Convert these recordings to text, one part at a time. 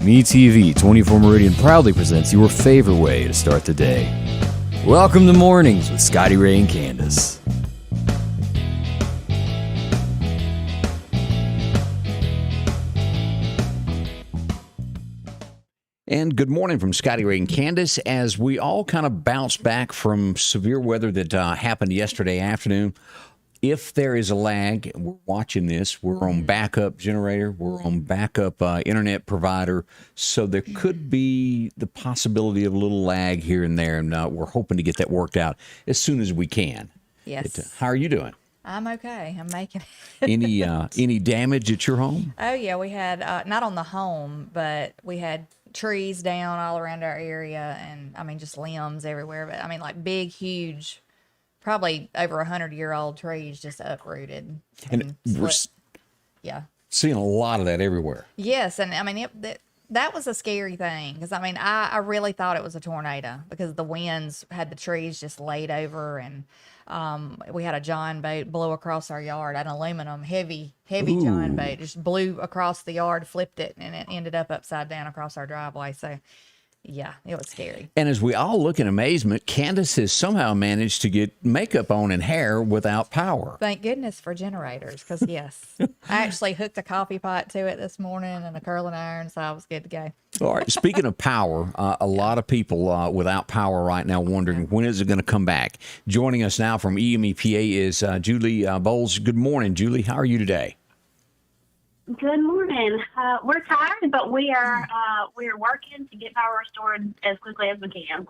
MeTV 24 Meridian proudly presents your favorite way to start the day. Welcome to Mornings with Scotty Ray and Candace. And good morning from Scotty Ray and Candace as we all kind of bounce back from severe weather that happened yesterday afternoon. If there is a lag, we're watching this, we're on backup generator, we're on backup internet provider, so there could be the possibility of a little lag here and there, and we're hoping to get that worked out as soon as we can. Yes. How are you doing? I'm okay. I'm making it. Any damage at your home? Oh, yeah. We had, not on the home, but we had trees down all around our area and, just limbs everywhere. But, like big, huge, probably over 100-year-old trees just uprooted. And we're seeing a lot of that everywhere. Yes. And, that was a scary thing because, I really thought it was a tornado because the winds had the trees just laid over and we had a giant boat blow across our yard, an aluminum heavy giant boat just blew across the yard, flipped it, and it ended up upside down across our driveway. So, yeah, it was scary. And as we all look in amazement, Candace has somehow managed to get makeup on and hair without power. Thank goodness for generators, because, yes, I actually hooked a coffee pot to it this morning and a curling iron, so I was good to go. All right. Speaking of power, a lot of people without power right now wondering when is it going to come back. Joining us now from EMEPA is Julie Boles. Good morning, Julie. How are you today? Good morning. We're tired, but we are working to get power restored as quickly as we can.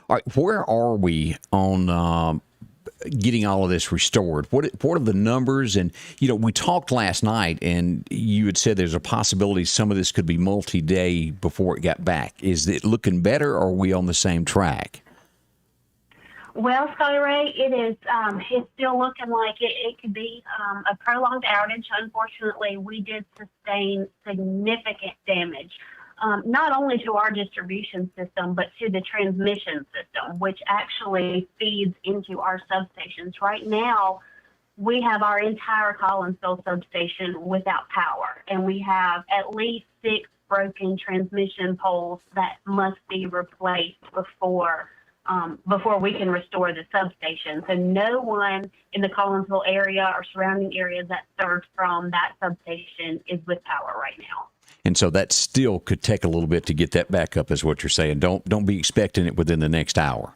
All right, where are we on getting all of this restored? What are the numbers? And we talked last night, and you had said there's a possibility some of this could be multi-day before it got back. Is it looking better, or are we on the same track? Well, Scotty Ray, it is. It's still looking like it could be a prolonged outage. Unfortunately, we did sustain significant damage, not only to our distribution system, but to the transmission system, which actually feeds into our substations. Right now, we have our entire Collinsville substation without power, and we have at least 6 broken transmission poles that must be replaced before we can restore the substation. So no one in the Collinsville area or surrounding areas that served from that substation is with power right now. And so that still could take a little bit to get that back up, is what you're saying. Don't be expecting it within the next hour.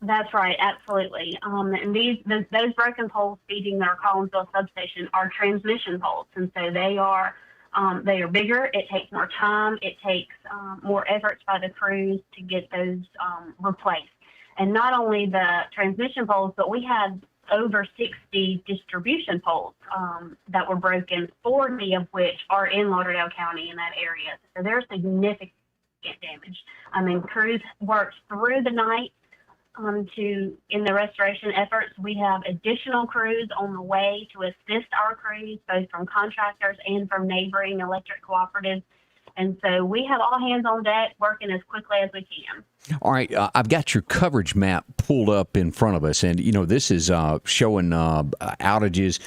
That's right, absolutely. And those broken poles feeding our Collinsville substation are transmission poles, and so they are bigger. It takes more time. It takes more efforts by the crews to get those replaced. And not only the transmission poles, but we had over 60 distribution poles that were broken, 40 of which are in Lauderdale County in that area. So there's significant damage. Crews worked through the night in the restoration efforts. We have additional crews on the way to assist our crews, both from contractors and from neighboring electric cooperatives. And so we have all hands on deck working as quickly as we can. All right. I've got your coverage map pulled up in front of us. And, this is showing outages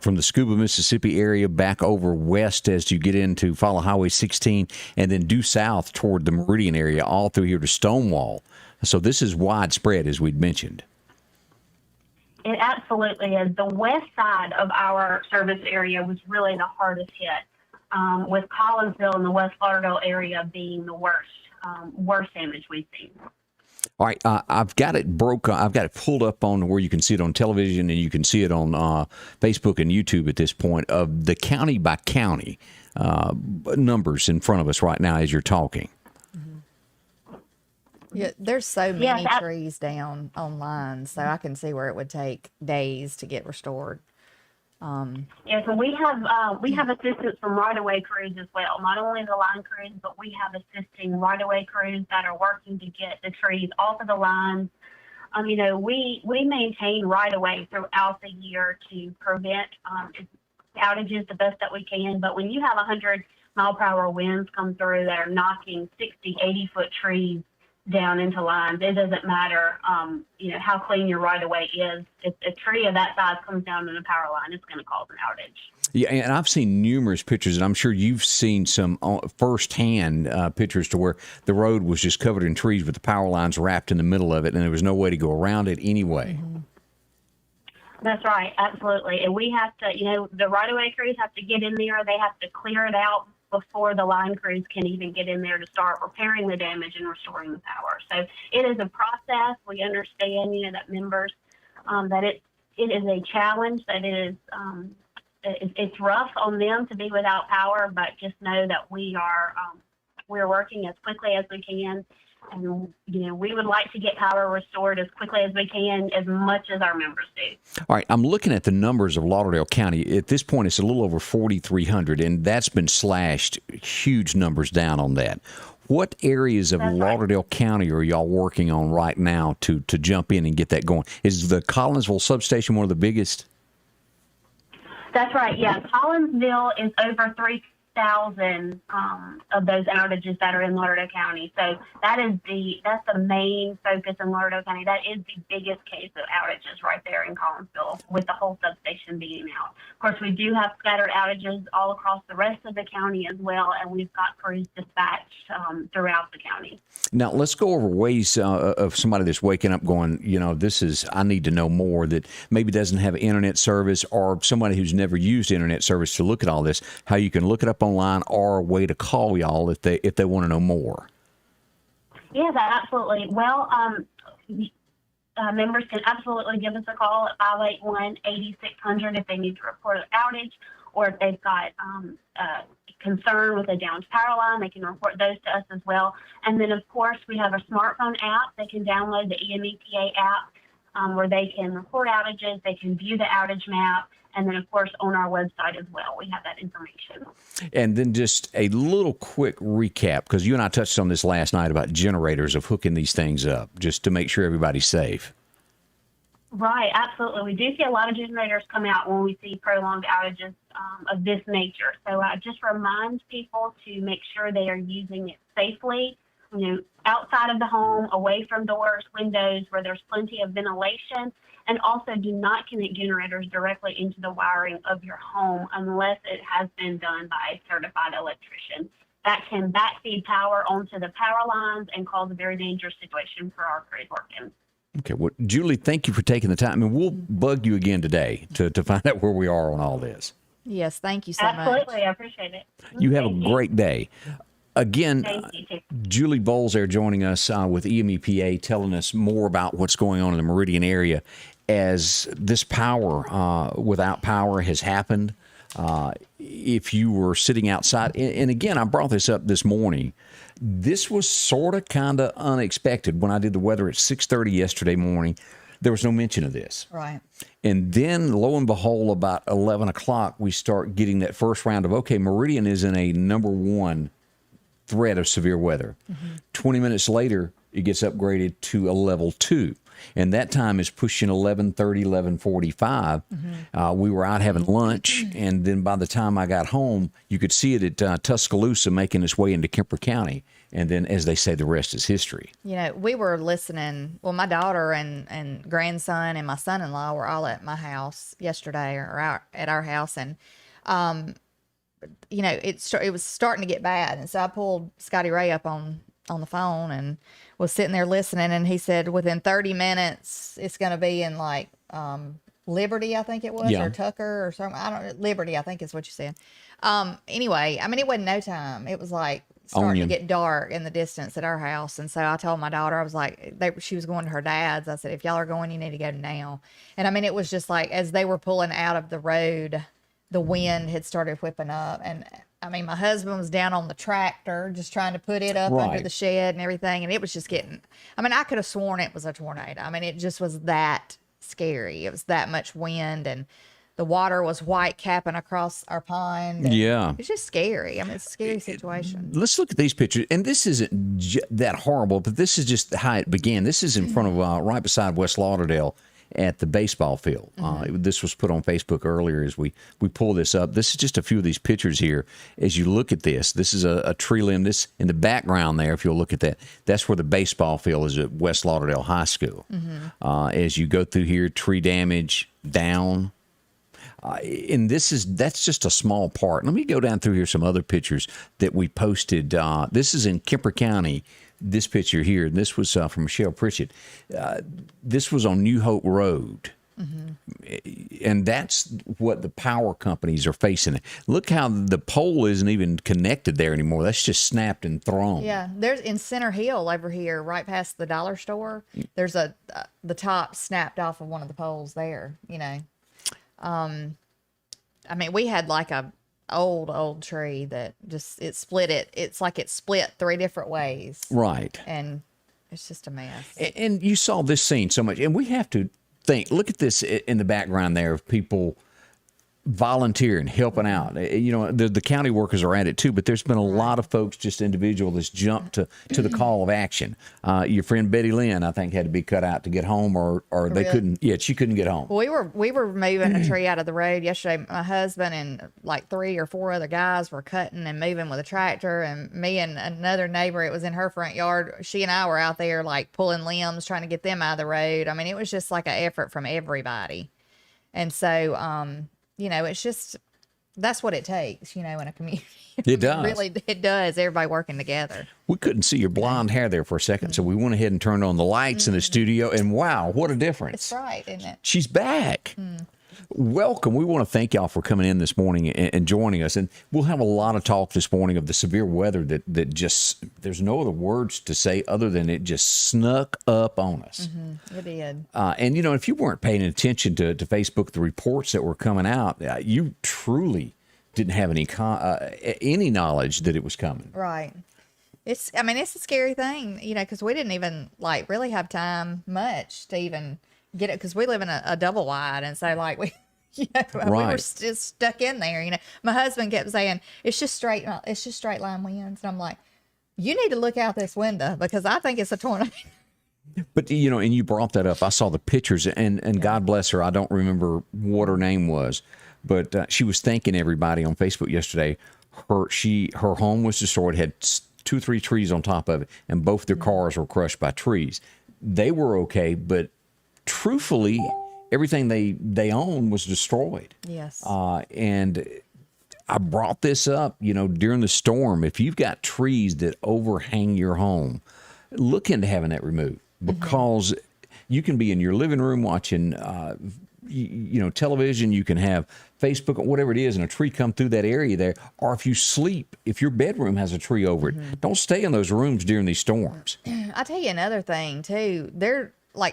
from the Scuba, Mississippi area back over west as you get into follow Highway 16 and then due south toward the Meridian area all through here to Stonewall. So this is widespread, as we'd mentioned. It absolutely is. The west side of our service area was really the hardest hit, with Collinsville and the West Lauderdale area being the worst damage we've seen. All right, I've got it I've got it pulled up on where you can see it on television and you can see it on Facebook and YouTube at this point of the county by county numbers in front of us right now as you're talking. Yeah, there's so many trees down on lines, so I can see where it would take days to get restored. So we have assistance from right-of-way crews as well. Not only the line crews, but we have assisting right-of-way crews that are working to get the trees off of the lines. We maintain right-of-way throughout the year to prevent outages the best that we can. But when you have 100-mile-per-hour winds come through that are knocking 60, 80-foot trees down into lines. It doesn't matter, how clean your right of way is. If a tree of that size comes down in a power line, it's going to cause an outage. Yeah, and I've seen numerous pictures, and I'm sure you've seen some firsthand pictures to where the road was just covered in trees with the power lines wrapped in the middle of it, and there was no way to go around it anyway. Mm-hmm. That's right, absolutely. And we have to, the right-of-way crews have to get in there. They have to clear it out before the line crews can even get in there to start repairing the damage and restoring the power. So it is a process. We understand, that members, that it is a challenge, that it is, it's rough on them to be without power, but just know that we're working as quickly as we can. And, we would like to get power restored as quickly as we can, as much as our members do. All right, I'm looking at the numbers of Lauderdale County. At this point, it's a little over 4,300, and that's been slashed, huge numbers down on that. What areas of Lauderdale County are y'all working on right now to jump in and get that going? Is the Collinsville substation one of the biggest? That's right, yeah. Collinsville is over 3,000 of those outages that are in Lauderdale County. So that's the main focus in Lauderdale County. That is the biggest case of outages right there in Collinsville, with the whole substation being out. Of course, we do have scattered outages all across the rest of the county as well, and we've got crews dispatched throughout the county. Now, let's go over ways of somebody that's waking up going, I need to know more, that maybe doesn't have internet service, or somebody who's never used internet service to look at all this, how you can look it up online, or a way to call y'all if they want to know more. Yes, absolutely. Well, members can absolutely give us a call at 581-8600 if they need to report an outage, or if they've got concern with a downed power line, they can report those to us as well. And then, of course, we have a smartphone app. They can download the EMEPA app where they can report outages, they can view the outage map, and then, of course, on our website as well, we have that information. And then just a little quick recap, because you and I touched on this last night about generators, of hooking these things up, just to make sure everybody's safe. Right, absolutely. We do see a lot of generators come out when we see prolonged outages of this nature. So I just remind people to make sure they are using it safely, outside of the home, away from doors, windows, where there's plenty of ventilation. And also, do not connect generators directly into the wiring of your home unless it has been done by a certified electrician. That can backfeed power onto the power lines and cause a very dangerous situation for our crews working. Okay, well, Julie, thank you for taking the time. We'll bug you again today to find out where we are on all this. Yes, thank you so much. Absolutely, I appreciate it. You have a great day. Again, Julie Boles there joining us with EMEPA, telling us more about what's going on in the Meridian area as this power, without power, has happened. If you were sitting outside, and again, I brought this up this morning, this was sort of kind of unexpected. When I did the weather at 6:30 yesterday morning, there was no mention of this. Right. And then, lo and behold, about 11 o'clock, we start getting that first round of, okay, Meridian is in a number one threat of severe weather. 20 minutes later, it gets upgraded to a level 2. And that time is pushing 11:30, 11:45. We were out having lunch, and then by the time I got home, you could see it at Tuscaloosa making its way into Kemper County. And then, as they say, the rest is history. We were listening. Well, my daughter and grandson and my son-in-law were all at my house yesterday, or at our house, and it was starting to get bad. And so I pulled Scotty Ray up on the phone and was sitting there listening, and he said within 30 minutes it's going to be in like Liberty, I think it was, or Tucker or something. Liberty, I think is what you said. Anyway, I mean, it wasn't no time. It was like starting to get dark in the distance at our house. And so I told my daughter, I was like, she was going to her dad's. I said, if y'all are going, you need to go now. And I mean, it was just like, as they were pulling out of the road, the wind had started whipping up. And I mean, my husband was down on the tractor, just trying to put it up under the shed and everything. And it was just I could have sworn it was a tornado. I mean, it just was that scary. It was that much wind, and the water was white capping across our pond. It's just scary. I mean, it's a scary situation. Let's look at these pictures. And this isn't that horrible, but this is just how it began. This is in front of, right beside West Lauderdale. at the baseball field. This was put on Facebook earlier as we pull this up. This is just a few of these pictures here. As you look at this is a tree limb. This in the background there, if you'll look at that, that's where the baseball field is at West Lauderdale High School. As you go through here, tree damage down. And that's just a small part. Let me go down through here some other pictures that we posted. This is in Kemper County. This picture here, and this was from Michelle Pritchett. This was on New Hope Road. And that's what the power companies are facing. Look how the pole isn't even connected there anymore. That's just snapped and thrown. Yeah, there's in Center Hill over here, right past the dollar store. There's the top snapped off of one of the poles there. I mean, we had like a old tree that just it's like it split 3 different ways. Right. And it's just a mess. And you saw this scene so much, and we have to look at this in the background there of people volunteering, helping out. The county workers are at it too, but there's been a lot of folks, just individual, that's jumped to the call of action. Your friend Betty Lynn, I think, had to be cut out to get home, or they couldn't. Yeah, she couldn't get home. Well, we were moving a tree out of the road yesterday. My husband and like 3 or 4 other guys were cutting and moving with a tractor, and me and another neighbor, it was in her front yard. She and I were out there like pulling limbs, trying to get them out of the road. I mean, it was just like an effort from everybody, and so it's just, that's what it takes, in a community. It does. Really, it does. Everybody working together. We couldn't see your blonde hair there for a second, so we went ahead and turned on the lights in the studio, and wow, what a difference. It's right, isn't it? She's back. Welcome. We want to thank y'all for coming in this morning and joining us. And we'll have a lot of talk this morning of the severe weather that just, there's no other words to say other than it just snuck up on us. It did. And, if you weren't paying attention to Facebook, the reports that were coming out, you truly didn't have any knowledge that it was coming. Right. It's a scary thing, because we didn't even really have time much to even get it, because we live in a double wide, and so we were just stuck in there. My husband kept saying it's just straight line winds, and I'm like, you need to look out this window because I think it's a tornado. But and you brought that up. I saw the pictures, and God bless her. I don't remember what her name was, but she was thanking everybody on Facebook yesterday. Her home was destroyed, had 2 or 3 trees on top of it, and both their cars were crushed by trees. They were okay, but truthfully, everything they own was destroyed. Yes. And I brought this up, during the storm. If you've got trees that overhang your home, look into having that removed, because you can be in your living room watching, television. You can have Facebook, whatever it is, and a tree come through that area there. Or if you sleep, if your bedroom has a tree over it, don't stay in those rooms during these storms. I'll tell you another thing too.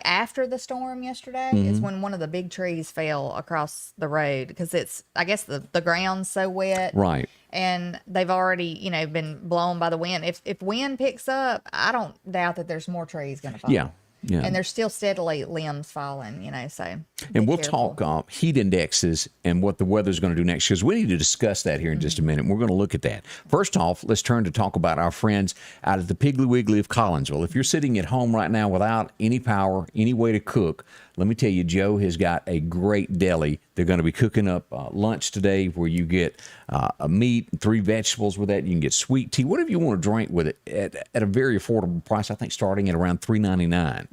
After the storm yesterday is when one of the big trees fell across the road, because I guess the ground's so wet. Right. And they've already, been blown by the wind. If wind picks up, I don't doubt that there's more trees going to fall. Yeah. Yeah. And there's still steadily limbs falling, so. And we'll talk heat indexes and what the weather's going to do next, because we need to discuss that here in just a minute. We're going to look at that. First off, let's turn to talk about our friends out at the Piggly Wiggly of Collinsville. If you're sitting at home right now without any power, any way to cook, let me tell you, Joe has got a great deli. They're going to be cooking up lunch today, where you get a meat, 3 vegetables with that. You can get sweet tea, whatever you want to drink with it at a very affordable price. I think starting at around $3.99.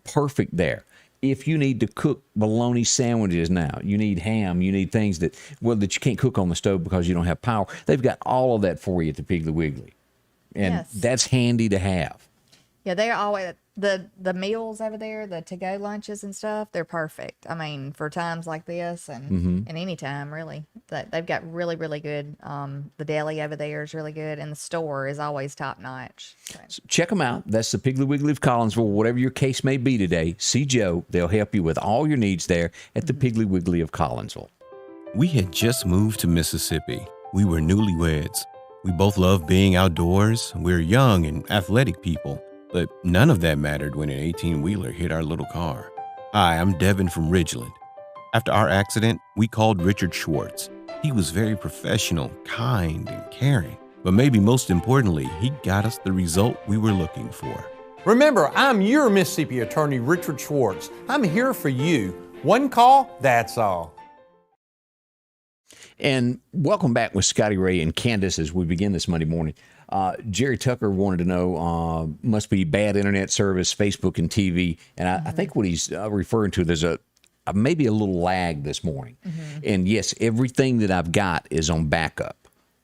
Perfect there. If you need to cook bologna sandwiches now, you need ham, you need things that you can't cook on the stove because you don't have power. They've got all of that for you at the Piggly Wiggly. And that's handy to have. Yeah, they're always the meals over there, the to-go lunches and stuff. They're perfect. I mean, for times like this and any time really. They've got really, really good. The deli over there is really good, and the store is always top notch. So check them out. That's the Piggly Wiggly of Collinsville. Whatever your case may be today, see Joe. They'll help you with all your needs there at the Piggly Wiggly of Collinsville. We had just moved to Mississippi. We were newlyweds. We both love being outdoors. We're young and athletic people. But none of that mattered when an 18-wheeler hit our little car. Hi, I'm Devin from Ridgeland. After our accident, we called Richard Schwartz. He was very professional, kind, and caring. But maybe most importantly, he got us the result we were looking for. Remember, I'm your Mississippi attorney, Richard Schwartz. I'm here for you. One call, that's all. And welcome back with Scotty Ray and Candace as we begin this Monday morning. Jerry Tucker wanted to know, must be bad internet service, Facebook and TV. And I think what he's referring to, there's maybe a little lag this morning. And yes, everything that I've got is on backup.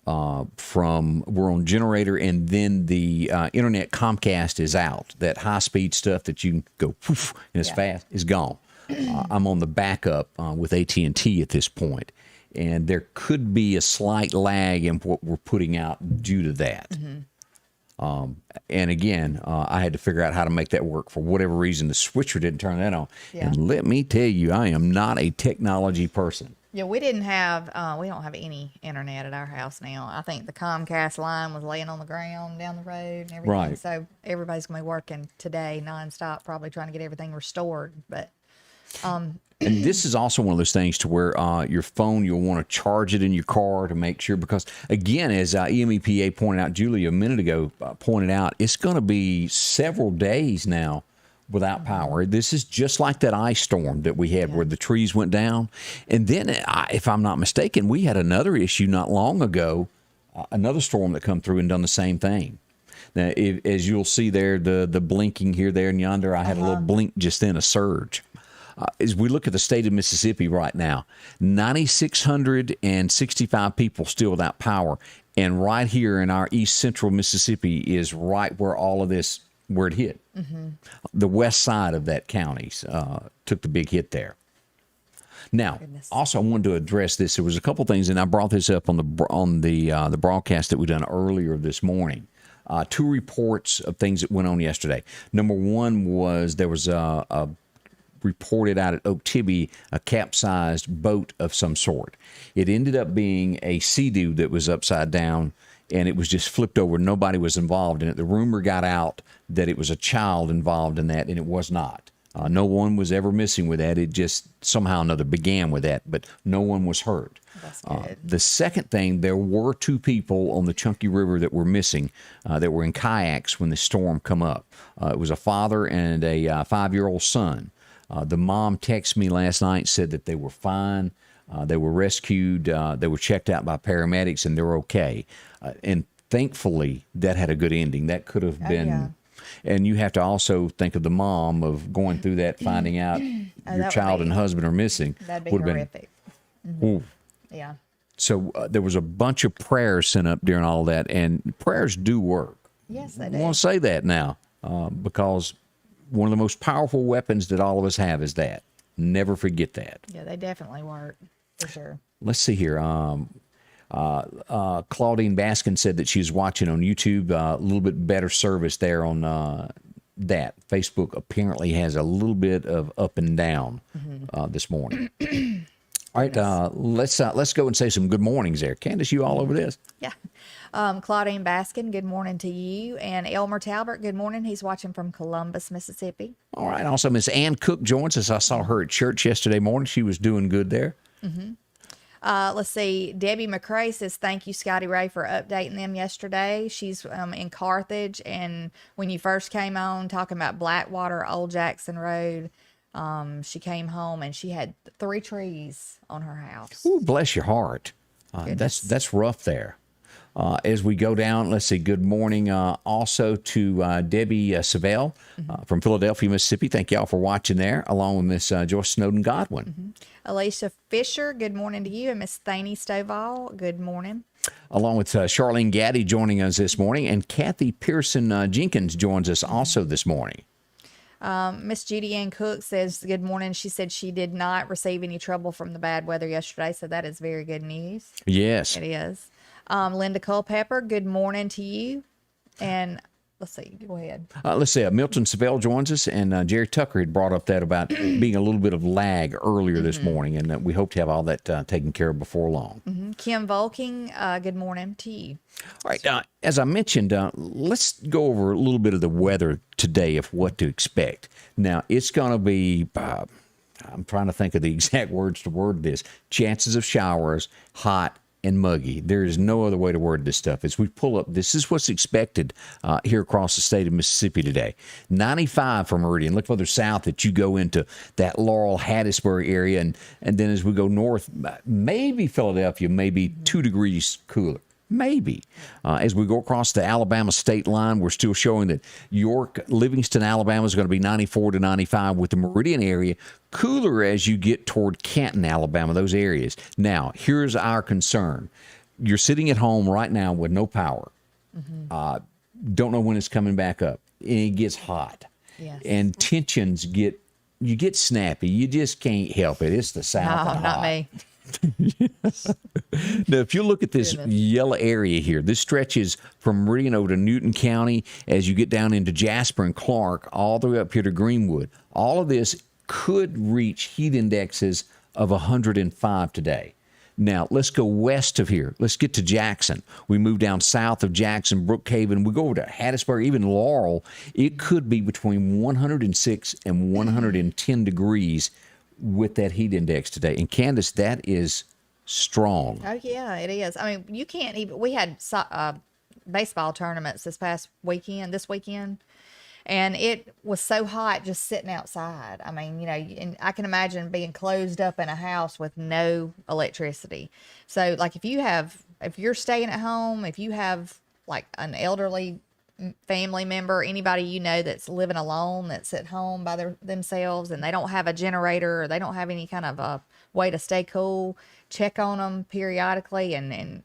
We're on generator, and then the internet Comcast is out. That high speed stuff that you can go poof and it's fast is gone. I'm on the backup with AT&T at this point, and there could be a slight lag in what we're putting out due to that. And again, I had to figure out how to make that work. For whatever reason, the switcher didn't turn that on. And let me tell you, I am not a technology person. Yeah, we don't have any internet at our house now. I think the Comcast line was laying on the ground down the road and everything. Right. So everybody's going to be working today nonstop, probably trying to get everything restored. But and this is also one of those things to where your phone, you'll want to charge it in your car to make sure, because again, as EMEPA pointed out, Julie a minute ago pointed out, it's going to be several days now without power. This is just like that ice storm that we had where the trees went down. And then, if I'm not mistaken, we had another issue not long ago, another storm that come through and done the same thing. Now, as you'll see there, the blinking here, there, and yonder, I had a little blink just then, a surge. As we look at the state of Mississippi right now, 9,665 people still without power. And right here in our east central Mississippi is right where all of this, where it hit. The west side of that county took the big hit there. Now, also I wanted to address this. There was a couple things, and I brought this up on the broadcast that we done earlier this morning. Two reports of things that went on yesterday. Number one was there was a reported out at Oktibbe a capsized boat of some sort. It ended up being a Sea-Doo that was upside down, and it was just flipped over. Nobody was involved in it. The rumor got out that it was a child involved in that, and it was not. No one was ever missing with that. It just somehow or another began with that, but no one was hurt. that's good. The second thing, there were two people on the Chunky River that were missing, that were in kayaks when the storm come up. It was a father and a 5-year-old son. The mom texted me last night, said that they were fine. They were rescued. They were checked out by paramedics, and they're okay. And thankfully, that had a good ending. That could have been. Yeah. And you have to also think of the mom of going through that, finding out your child and husband are missing. That'd be Would have horrific. Ooh. Yeah. So there was a bunch of prayers sent up during all that, and prayers do work. Yes, they I do. want to say that now because one of the most powerful weapons that all of us have is that. Never forget that. Yeah, they definitely work for sure. Let's see here. Claudine Baskin said that she was watching on YouTube. A little bit better service there on that. Facebook apparently has a little bit of up and down this morning. All right, let's go and say some good mornings there. Candace, you all over this? Yeah. Claudine Baskin, good morning to you. And Elmer Talbert, good morning. He's watching from Columbus, Mississippi. All right. Also, Miss Ann Cook joins us. I saw her at church yesterday morning. She was doing good there. Let's see. Debbie McCrae says, thank you, Scotty Ray, for updating them yesterday. She's in Carthage. And when you first came on talking about Blackwater, Old Jackson Road, she came home and she had 3 trees on her house. Ooh, bless your heart. That's rough there. As we go down, let's see, good morning also to Debbie Savell from Philadelphia, Mississippi. Thank y'all for watching there, along with Miss Joyce Snowden Godwin. Alicia Fisher, good morning to you. And Miss Thaney Stovall, good morning. Along with Charlene Gaddy joining us this morning, and Kathy Pearson Jenkins joins us also this morning. Miss Judy Ann Cook says, good morning. She said she did not receive any trouble from the bad weather yesterday, so that is very good news. Yes. It is. Linda Culpepper, good morning to you. And let's see, go ahead. Let's see, Milton Savell joins us, and Jerry Tucker had brought up that about being a little bit of lag earlier this morning, and we hope to have all that taken care of before long. Kim Volking, good morning to you. All right, as I mentioned, let's go over a little bit of the weather today of what to expect. Now, it's going to be, I'm trying to think of the exact words to word this, chances of showers, hot, and muggy. There is no other way to word this stuff. As we pull up, this is what's expected here across the state of Mississippi today. 95 for Meridian. Look further south that you go into that Laurel, Hattiesburg area. And then as we go north, maybe Philadelphia, maybe 2 degrees cooler. Maybe. As we go across the Alabama state line, we're still showing that York, Livingston, Alabama is going to be 94 to 95 with the Meridian area. Cooler as you get toward Canton, Alabama, those areas. Now, here's our concern. You're sitting at home right now with no power. Don't know when it's coming back up. And it gets hot. Yes. And tensions get snappy. You just can't help it. It's the South. No, and not hot. me. Now, if you look at this yellow area here, this stretches from Meridian over to Newton County as you get down into Jasper and Clark, all the way up here to Greenwood. All of this could reach heat indexes of 105 today. Now, let's go west of here. Let's get to Jackson. We move down south of Jackson, Brookhaven. We go over to Hattiesburg, even Laurel. It could be between 106 and 110 degrees with that heat index today. And Candace, that is strong. Oh, yeah, it is. I mean, you can't even, we had baseball tournaments this weekend, and it was so hot just sitting outside. I mean, you know, and I can imagine being closed up in a house with no electricity. So, like, if you're staying at home, if you have like an elderly family member, anybody you know that's living alone, that's at home by themselves, and they don't have a generator or they don't have any kind of a way to stay cool, check on them periodically and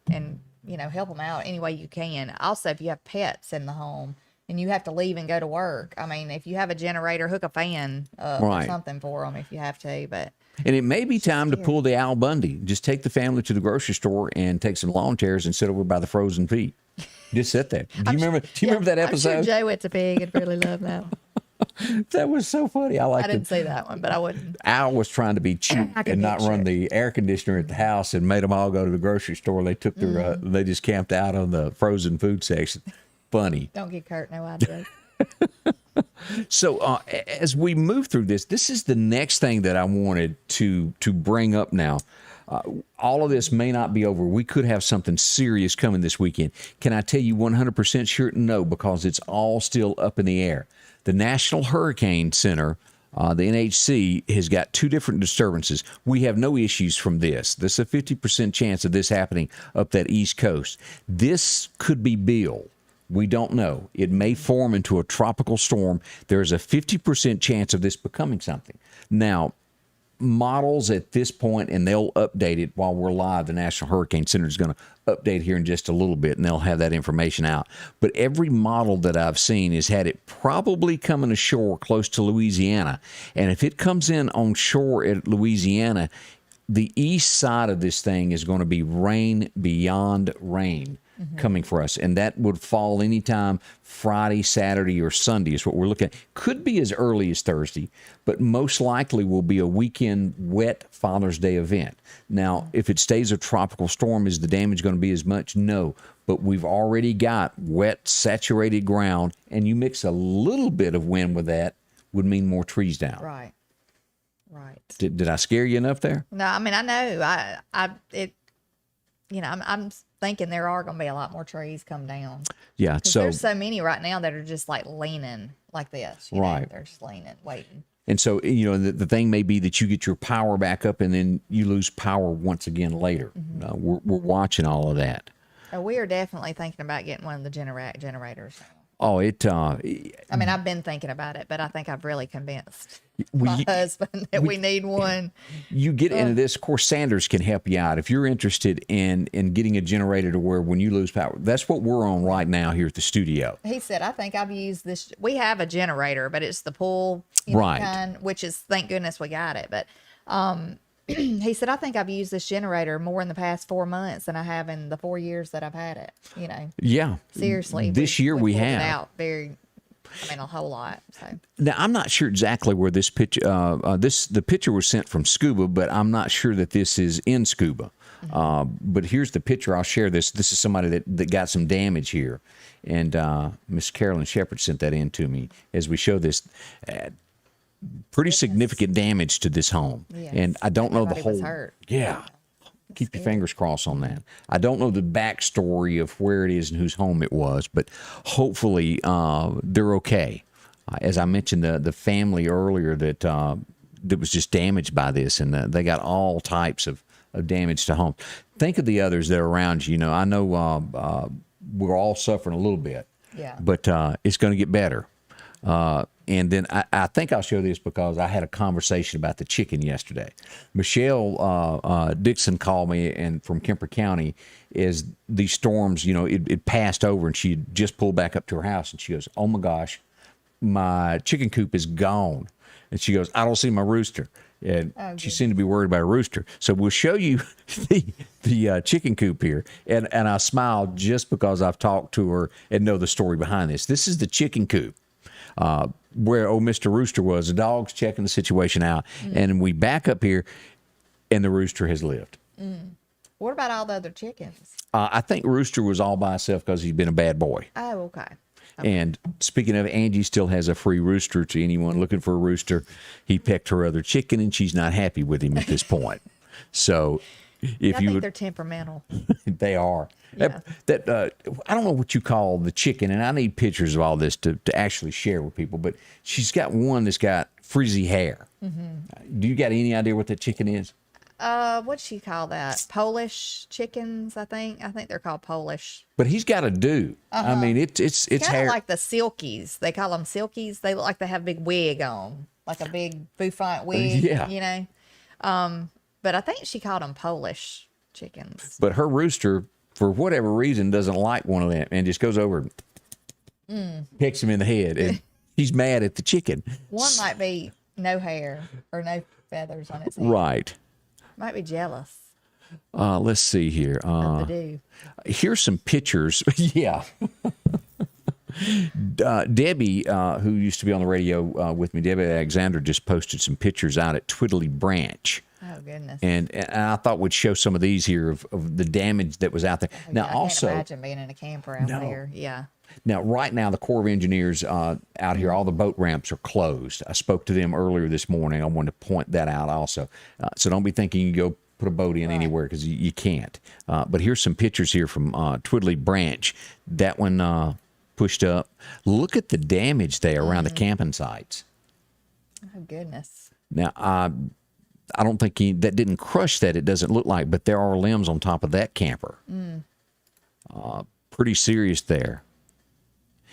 you know, help them out any way you can. Also, if you have pets in the home and you have to leave and go to work, I mean, if you have a generator, hook a fan up or something for them if you have to. But and it may be time to pull the Al Bundy. Just take the family to the grocery store and take some lawn chairs and sit over by the frozen feet. Just sit there. Do you remember that episode? I'm sure Joe It's a Pig would really love that one. That was so funny. I didn't see that one, but I wouldn't. Al was trying to be cheap and not run the air conditioner at the house and made them all go to the grocery store. They took their, they just camped out on the frozen food section. Funny. Don't get Kurt no idea. So as we move through this is the next thing that I wanted to bring up now. All of this may not be over. We could have something serious coming this weekend. Can I tell you 100% sure? No, because it's all still up in the air. The National Hurricane Center, the NHC, has got 2 different disturbances. We have no issues from this. There's a 50% chance of this happening up that East Coast. This could be Bill. We don't know. It may form into a tropical storm. There's a 50% chance of this becoming something. Now, models at this point, and they'll update it while we're live. The National Hurricane Center is going to update here in just a little bit, and they'll have that information out. But every model that I've seen has had it probably coming ashore close to Louisiana. And if it comes in on shore at Louisiana, the east side of this thing is going to be rain beyond rain. Coming for us, and that would fall anytime Friday, Saturday, or Sunday is what we're looking at. Could be as early as Thursday, but most likely will be a weekend wet Father's Day event. Now, if it stays a tropical storm, is the damage going to be as much? No, but we've already got wet, saturated ground, and you mix a little bit of wind with that, would mean more trees down. Right. Did I scare you enough there? No, I mean, I know. I'm thinking there are going to be a lot more trees come down. Yeah. So there's so many right now that are just like leaning like this. You know? They're just leaning, waiting. And so, you know, the thing may be that you get your power back up and then you lose power once again later. We're watching all of that. We are definitely thinking about getting one of the generators. Oh, I mean, I've been thinking about it, but I think I've really convinced my husband that we need one. You get into this. Of course, Sanders can help you out if you're interested in getting a generator to where when you lose power. That's what we're on right now here at the studio. He said, I think I've used this. We have a generator, but it's the pull kind, which is, thank goodness we got it. But he said, I think I've used this generator more in the past 4 months than I have in the 4 years that I've had it. You know. Yeah. Seriously. This year we pulled have. it out a whole lot. So. Now, I'm not sure exactly where this picture, the picture was sent from Scuba, but I'm not sure that this is in Scuba. But here's the picture. I'll share this. This is somebody that got some damage here. And Miss Carolyn Shepard sent that in to me as we show this. Pretty significant damage to this home. Yes. And I don't know the whole. Was hurt. Yeah. Keep your fingers crossed on that. I don't know the backstory of where it is and whose home it was, but hopefully they're okay. As I mentioned, the family earlier that was just damaged by this, and they got all types of damage to homes. Think of the others that are around you. You know, I know we're all suffering a little bit, but it's going to get better. And then I think I'll show this because I had a conversation about the chicken yesterday. Michelle Dixon called me and from Kemper County is these storms, you know, it passed over and she had just pulled back up to her house and she goes, oh my gosh, my chicken coop is gone. And she goes, I don't see my rooster. And she seemed to be worried about a rooster. So we'll show you the chicken coop here. And I smiled just because I've talked to her and know the story behind this. This is the chicken coop. Where old Mr. Rooster was. The dog's checking the situation out. And we back up here, and the rooster has lived. What about all the other chickens? I think Rooster was all by himself because he's been a bad boy. Oh, okay. And speaking of, Angie still has a free rooster to anyone looking for a rooster. He pecked her other chicken, and she's not happy with him at this point. So if I you think would, they're temperamental. they are. Yeah. I don't know what you call the chicken, and I need pictures of all this to actually share with people, but she's got one that's got frizzy hair. Do you got any idea what that chicken is? What'd she call that? Polish chickens, I think. I think they're called Polish. But he's got a do. I mean, it's Kind hair. of like the silkies. They call them silkies. They look like they have a big wig on, like a big bouffant wig. Yeah. You know. But I think she called them Polish chickens. But her rooster, for whatever reason, doesn't like one of them and just goes over and picks him in the head. And he's mad at the chicken. One might be no hair or no feathers on its head. Right. Might be jealous Let's see here. of the do. Here's some pictures. Yeah. Debbie, who used to be on the radio with me, Debbie Alexander, just posted some pictures out at Twiddly Branch. Oh, goodness. And I thought we'd show some of these here of the damage that was out there. Oh, Now, yeah, I also, can't imagine being in a camper out there. Yeah. now, right now, the Corps of Engineers out here, all the boat ramps are closed. I spoke to them earlier this morning. I wanted to point that out also. So don't be thinking you go put a boat in anywhere because you can't. But here's some pictures here from Twiddly Branch. That one pushed up. Look at the damage there around the camping sites. Oh, goodness. Now, I don't think that didn't crush that. It doesn't look like, but there are limbs on top of that camper. Pretty serious there.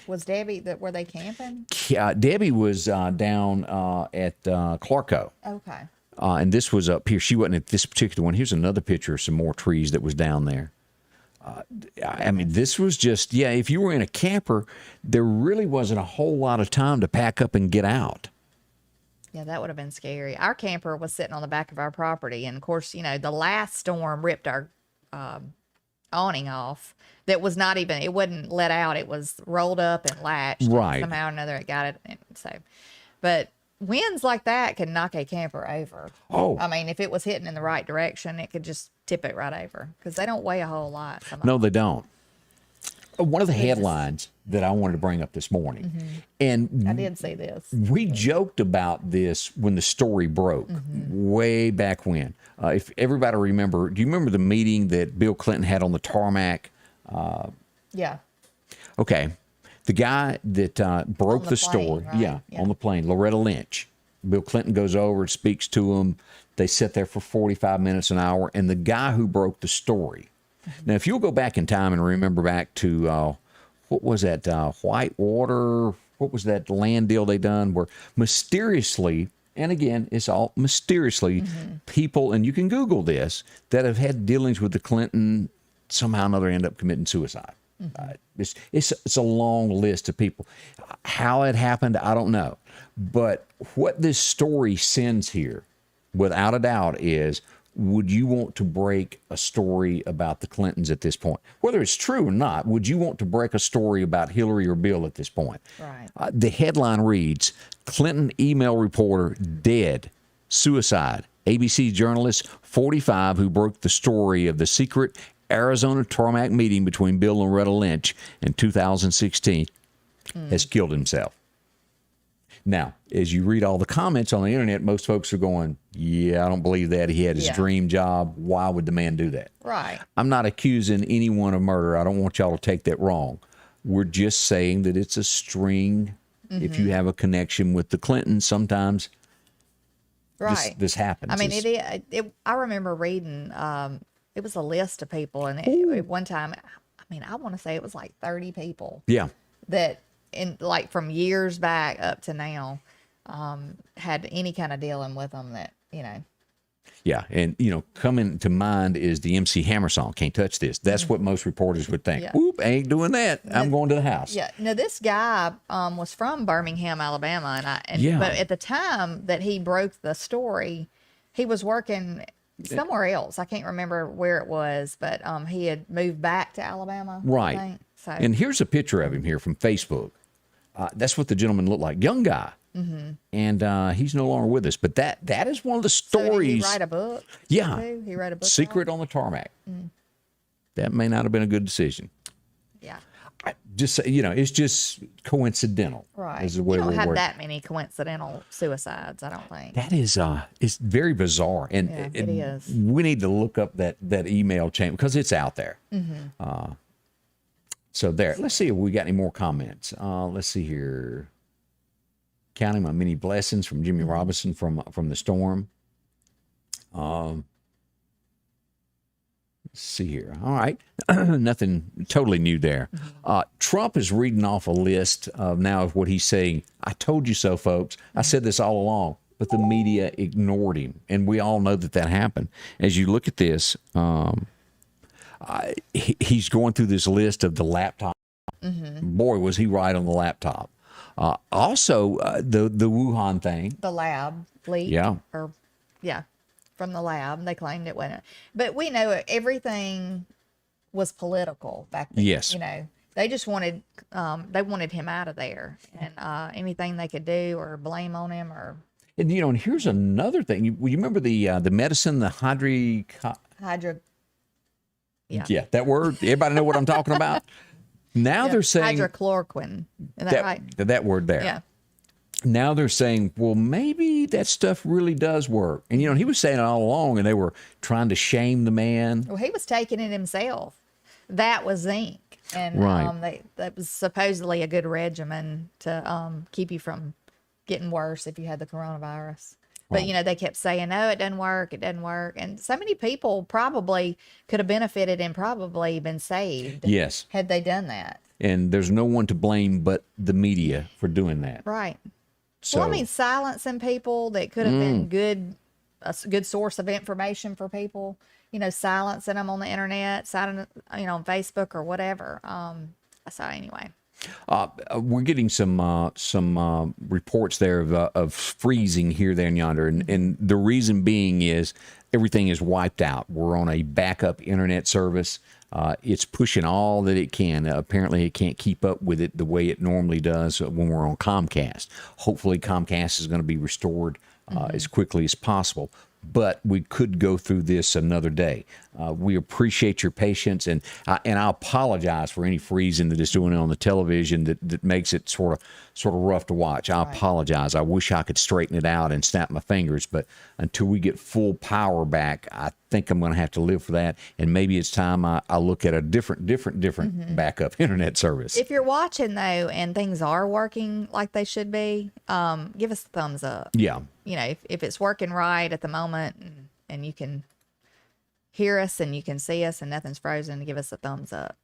Was Debbie, were they camping? Debbie was down at Clarko. Okay. And this was up here. She wasn't at this particular one. Here's another picture of some more trees that was down there. I mean, this was just, if you were in a camper, there really wasn't a whole lot of time to pack up and get out. Yeah, that would have been scary. Our camper was sitting on the back of our property. And, of course, you know, the last storm ripped our awning off. That was not even, it wasn't let out. It was rolled up and latched. Right. And somehow or another it got it. And so, but winds like that can knock a camper over. Oh. I mean, if it was hitting in the right direction, it could just tip it right over because they don't weigh a whole lot. No, they don't. One of the headlines that I wanted to bring up this morning, and I did see this. We joked about this when the story broke way back when. If everybody remember, do you remember the meeting that Bill Clinton had on the tarmac? Yeah. Okay. The guy that broke the the plane, story, right? yeah, Yeah. on the plane, Loretta Lynch. Bill Clinton goes over and speaks to him. They sit there for 45 minutes, an hour, and the guy who broke the story. Now, if you'll go back in time and remember back to, what was that, Whitewater, what was that land deal they done where mysteriously, and again, it's all mysteriously, people, and you can Google this, that have had dealings with the Clinton, somehow or another end up committing suicide. It's a long list of people. How it happened, I don't know. But what this story sends here, without a doubt, is would you want to break a story about the Clintons at this point? Whether it's true or not, would you want to break a story about Hillary or Bill at this point? Right. The headline reads, Clinton email reporter dead, suicide. ABC journalist 45 who broke the story of the secret Arizona tarmac meeting between Bill and Loretta Lynch in 2016 has killed himself. Now, as you read all the comments on the internet, most folks are going, yeah, I don't believe that. He had his dream job. Why would the man do that? Right. I'm not accusing anyone of murder. I don't want y'all to take that wrong. We're just saying that it's a string. If you have a connection with the Clintons, sometimes this happens. I mean, I remember reading, it was a list of people, and at one time, I mean, I want to say it was like 30 people. Yeah. That like from years back up to now, had any kind of dealing with them that, Yeah, and coming to mind is the MC Hammer song, "Can't Touch This." That's what most reporters would think. Yeah. Whoop, I ain't doing that. I'm going to the house. Yeah. Now this guy was from Birmingham, Alabama, but at the time that he broke the story, he was working somewhere else. I can't remember where it was, but he had moved back to Alabama. Right. I think. So. And here's a picture of him here from Facebook. That's what the gentleman looked like, young guy. And he's no longer with us. But that is one of the stories. So did he write a book? Yeah. Too? He wrote a book. Secret on the Tarmac. That may not have been a good decision. Yeah. Just it's just coincidental. Right. Is the way you don't we're have working. that many coincidental suicides, I don't think. That is it's very bizarre, and it is. We need to look up that email chain because it's out there. So there. Let's see if we got any more comments. Let's see here. Counting my many blessings from Jimmy Robinson from the storm. Let's see here. All right. Nothing totally new there. Trump is reading off a list of what he's saying. I told you so, folks. I said this all along, but the media ignored him. And we all know that happened. As you look at this, he's going through this list of the laptop. Boy, was he right on the laptop. Also, the Wuhan thing. The lab leak. Yeah. From the lab. They claimed it wasn't. But we know everything was political back then. Yes. They just wanted him out of there. And anything they could do or blame on him or. And, and here's another thing. You remember the medicine, the hydro. Yeah, that word. Everybody know what I'm talking about? Now they're saying hydrochloroquine. Is that right? That word there. Yeah. Now they're saying, well, maybe that stuff really does work. And he was saying it all along, and they were trying to shame the man. Well, he was taking it himself. That was zinc, and right. That was supposedly a good regimen to keep you from getting worse if you had the coronavirus. But, they kept saying, no, it doesn't work. It doesn't work. And so many people probably could have benefited and probably been saved. Yes. Had they done that. And there's no one to blame but the media for doing that. Right. So, well, I mean, silencing people that could have been a good source of information for people, silencing them on the internet, on Facebook or whatever. So anyway. We're getting some reports there of freezing here, there, and yonder, and the reason being is everything is wiped out. We're on a backup internet service. It's pushing all that it can. Apparently, it can't keep up with it the way it normally does when we're on Comcast. Hopefully, Comcast is going to be restored as quickly as possible. But we could go through this another day. We appreciate your patience, and I apologize for any freezing that is doing it on the television that makes it sort of rough to watch. I apologize. I wish I could straighten it out and snap my fingers, but until we get full power back, I think I'm going to have to live for that. And maybe it's time I look at a different backup internet service. If you're watching though, and things are working like they should be, give us a thumbs up. Yeah. If it's working right at the moment and you can hear us and you can see us and nothing's frozen, give us a thumbs up.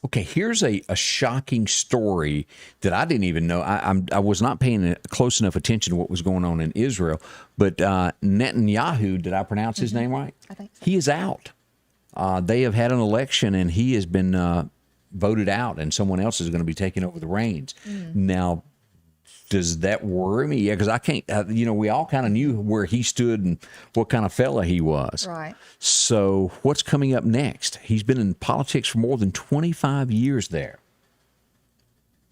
Okay, here's a shocking story that I didn't even know. I was not paying close enough attention to what was going on in Israel, but Netanyahu, did I pronounce his name right? I think so. He is out. They have had an election, and he has been voted out, and someone else is going to be taking over the reins. Now, does that worry me? Yeah, because I can't, we all kind of knew where he stood and what kind of fella he was. Right. So what's coming up next? He's been in politics for more than 25 years there.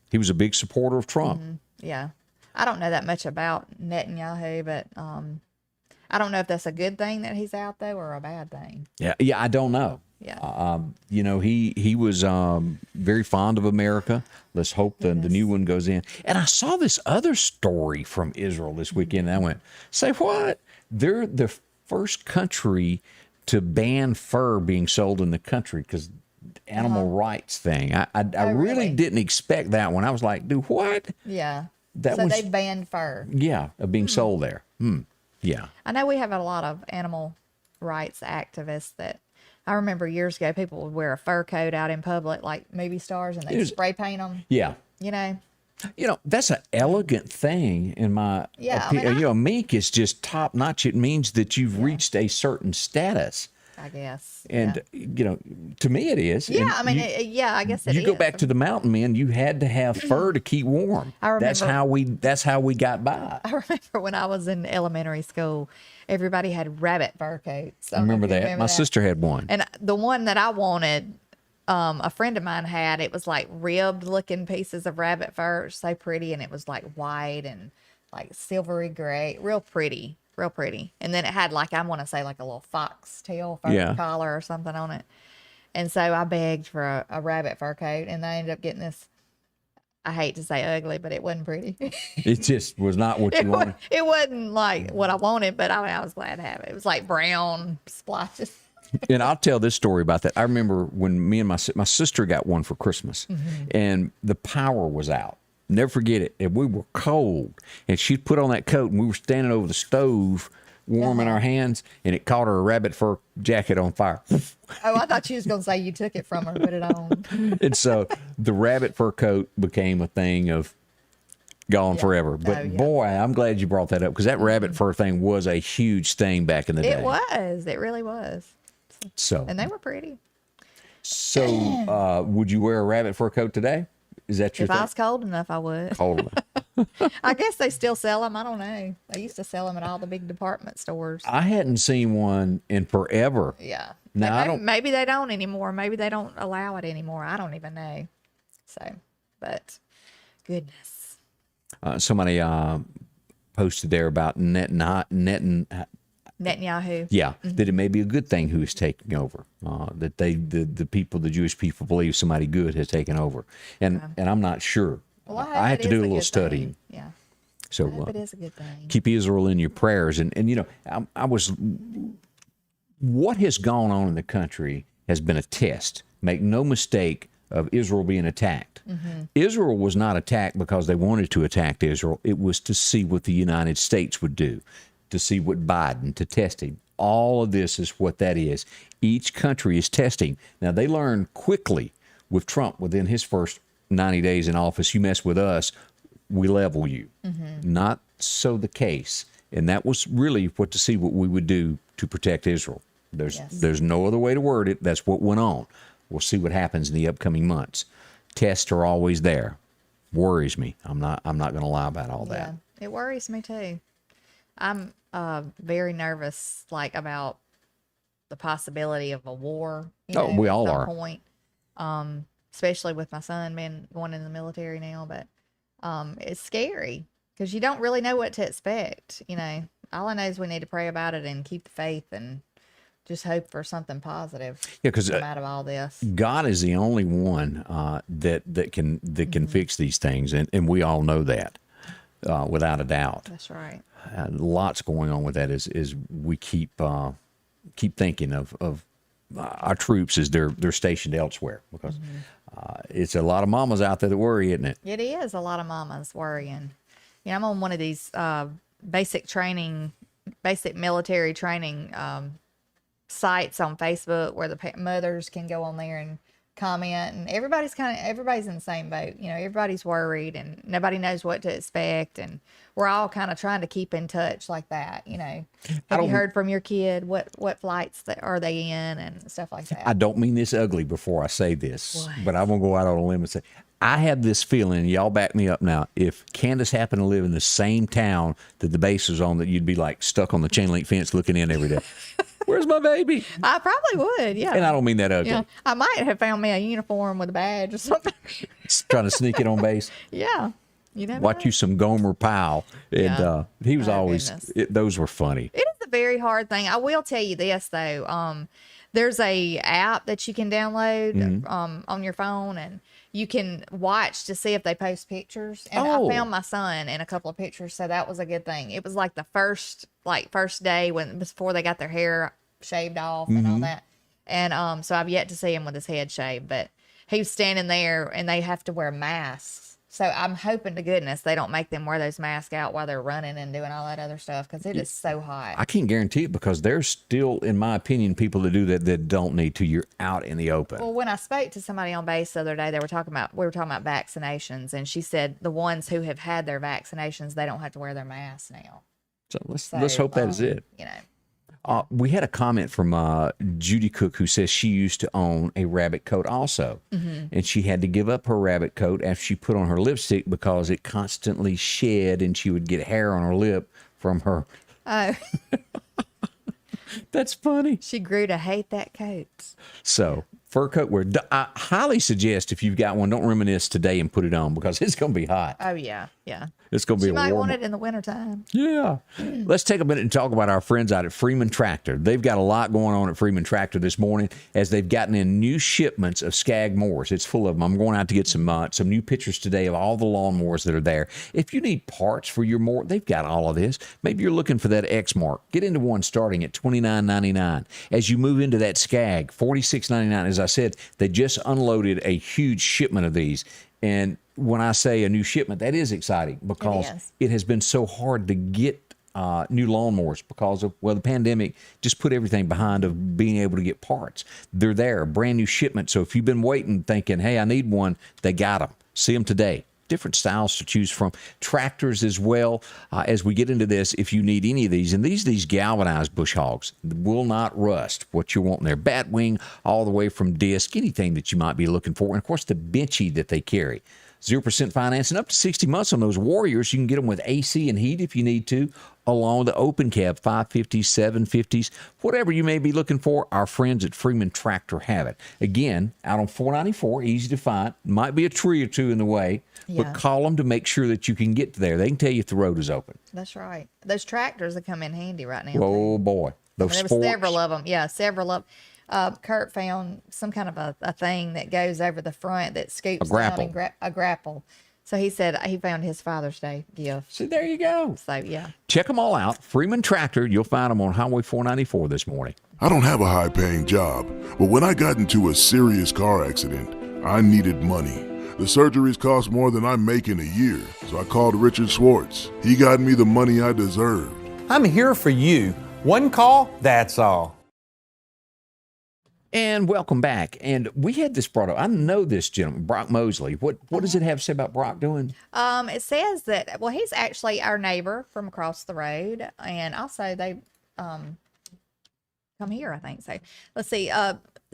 He was a big supporter of Trump. Yeah. I don't know that much about Netanyahu, but I don't know if that's a good thing that he's out, though, or a bad thing. Yeah, I don't know. Yeah. He was very fond of America. Let's hope the new one goes in. And I saw this other story from Israel this weekend. And I went, say what? They're the first country to ban fur being sold in the country because animal rights thing. I really didn't expect that one. I was like, do what? Yeah. That so was, they banned fur. Yeah, of being sold there. Yeah. I know we have a lot of animal rights activists that I remember years ago, people would wear a fur coat out in public, like movie stars, and they'd spray paint them. Yeah. That's an elegant thing in my opinion. Mink is just top notch. It means that you've reached a certain status. I guess. And, to me it is. Yeah, And I mean, I guess it is. You go back to the mountain men, you had to have fur to keep warm. I remember. That's how we got by. I remember when I was in elementary school, everybody had rabbit fur coats. I remember that. My sister had one. And the one that I wanted, a friend of mine had, it was like ribbed looking pieces of rabbit fur, so pretty, and it was like white and like silvery gray, real pretty. And then it had like, I want to say like a little foxtail fur collar or something on it. And so I begged for a rabbit fur coat, and I ended up getting this, I hate to say ugly, but it wasn't pretty. It just was not what you wanted. It wasn't like what I wanted, but I was glad to have it. It was like brown splotches. And I'll tell this story about that. I remember when me and my sister got one for Christmas, and the power was out. Never forget it. And we were cold, and she'd put on that coat, and we were standing over the stove, warming our hands, and it caught her a rabbit fur jacket on fire. Oh, I thought she was going to say you took it from her and put it on. And so the rabbit fur coat became a thing of gone forever. But boy, I'm glad you brought that up, because that rabbit fur thing was a huge thing back in the day. It was. It really was. So, and they were pretty. So, would you wear a rabbit fur coat today? Is that your thing? If I was cold enough, I would. Cold enough. I guess they still sell them. I don't know. They used to sell them at all the big department stores. I hadn't seen one in forever. Yeah. Now, maybe they don't anymore. Maybe they don't allow it anymore. I don't even know. So, but goodness. Somebody posted there about Netanyahu. Yeah, that it may be a good thing who is taking over. That the Jewish people believe somebody good has taken over, and I'm not sure. Well, I have to do a little studying. Yeah. So it is a good thing. Keep Israel in your prayers, and I was. What has gone on in the country has been a test. Make no mistake of Israel being attacked. Israel was not attacked because they wanted to attack Israel. It was to see what the United States would do, to see what Biden, to test him. All of this is what that is. Each country is testing. Now, they learned quickly with Trump within his first 90 days in office, you mess with us, we level you. Not so the case. And that was really to see what we would do to protect Israel. There's no other way to word it. That's what went on. We'll see what happens in the upcoming months. Tests are always there. Worries me. I'm not going to lie about all that. It worries me too. I'm very nervous, about the possibility of a war. We all are. Point, especially with my son going in the military now. But it's scary because you don't really know what to expect. All I know is we need to pray about it and keep the faith and just hope for something positive. Yeah, because out of all this, God is the only one that can fix these things, and we all know that without a doubt. That's right. Lots going on with that is we keep thinking of our troops as they're stationed elsewhere, because it's a lot of mamas out there that worry, isn't it? It is a lot of mamas worrying. I'm on one of these basic military training sites on Facebook where the mothers can go on there and comment, and everybody's in the same boat. Everybody's worried and nobody knows what to expect, and we're all kind of trying to keep in touch like that. Have you heard from your kid? What flights are they in and stuff like that? I don't mean this ugly before I say this, but I'm gonna go out on a limb and say I have this feeling, y'all back me up now, if Candace happened to live in the same town that the base was on, that you'd be stuck on the chain link fence looking in every day. Where's my baby? I probably would, yeah. And I don't mean that ugly. Yeah. I might have found me a uniform with a badge or something. Trying to sneak it on base. Yeah. Watch you some Gomer Powell. And he was always, those were funny. It is a very hard thing. I will tell you this though. There's a app that you can download on your phone, and you can watch to see if they post pictures. And I found my son in a couple of pictures, so that was a good thing. It was like the first day before they got their hair shaved off and all that. And so I've yet to see him with his head shaved, but he was standing there, and they have to wear masks. So I'm hoping to goodness they don't make them wear those masks out while they're running and doing all that other stuff, because it is so hot. I can't guarantee it, because there's still, in my opinion, people that do that don't need to. You're out in the open. Well, when I spoke to somebody on base the other day, we were talking about vaccinations, and she said the ones who have had their vaccinations, they don't have to wear their masks now. So let's hope that is it. You know. We had a comment from Judy Cook, who says she used to own a rabbit coat also. And she had to give up her rabbit coat after she put on her lipstick because it constantly shed, and she would get hair on her lip from her. Oh. That's funny. She grew to hate that coat. So, fur coat wear. I highly suggest, if you've got one, don't reminisce today and put it on, because it's going to be hot. Oh, yeah. Yeah. It's going to be You a might warm. want it in the wintertime. Yeah. Let's take a minute and talk about our friends out at Freeman Tractor. They've got a lot going on at Freeman Tractor this morning, as they've gotten in new shipments of Skag mowers. It's full of them. I'm going out to get some new pictures today of all the lawnmowers that are there. If you need parts for your mower, they've got all of this. Maybe you're looking for that X mark. Get into one starting at $29.99. As you move into that Skag, $46.99. As I said, they just unloaded a huge shipment of these. And when I say a new shipment, that is exciting, because it has been so hard to get new lawnmowers because of, the pandemic just put everything behind of being able to get parts. They're there, a brand new shipment. So if you've been waiting thinking, hey, I need one, they got them. See them today. Different styles to choose from. Tractors as well. As we get into this, if you need any of these, and these galvanized bush hogs will not rust. What you're wanting there, batwing all the way from disc, anything that you might be looking for, and of course the benchy that they carry. 0% financing up to 60 months on those Warriors. You can get them with AC and heat if you need to, along with the open cab 550s, 750s, whatever you may be looking for. Our friends at Freeman Tractor have it. Again, out on 494, easy to find. Might be a tree or two in the way, but call them to make sure that you can get there. They can tell you if the road is open. That's right. Those tractors that come in handy right now. Oh boy, those there were several of them. Yeah, several of them. Kurt found some kind of a thing that goes over the front that scoops down and a grapple. So he said he found his Father's Day gift. So there you go. So, yeah. Check them all out. Freeman Tractor. You'll find them on Highway 494 this morning. I don't have a high-paying job, but when I got into a serious car accident, I needed money. The surgeries cost more than I make in a year, so I called Richard Schwartz. He got me the money I deserved. I'm here for you. One call, that's all. And welcome back. And we had this brought up. I know this gentleman, Brock Mosley. What does it have to say about Brock doing? It says that, he's actually our neighbor from across the road. And also they come here, I think. So let's see.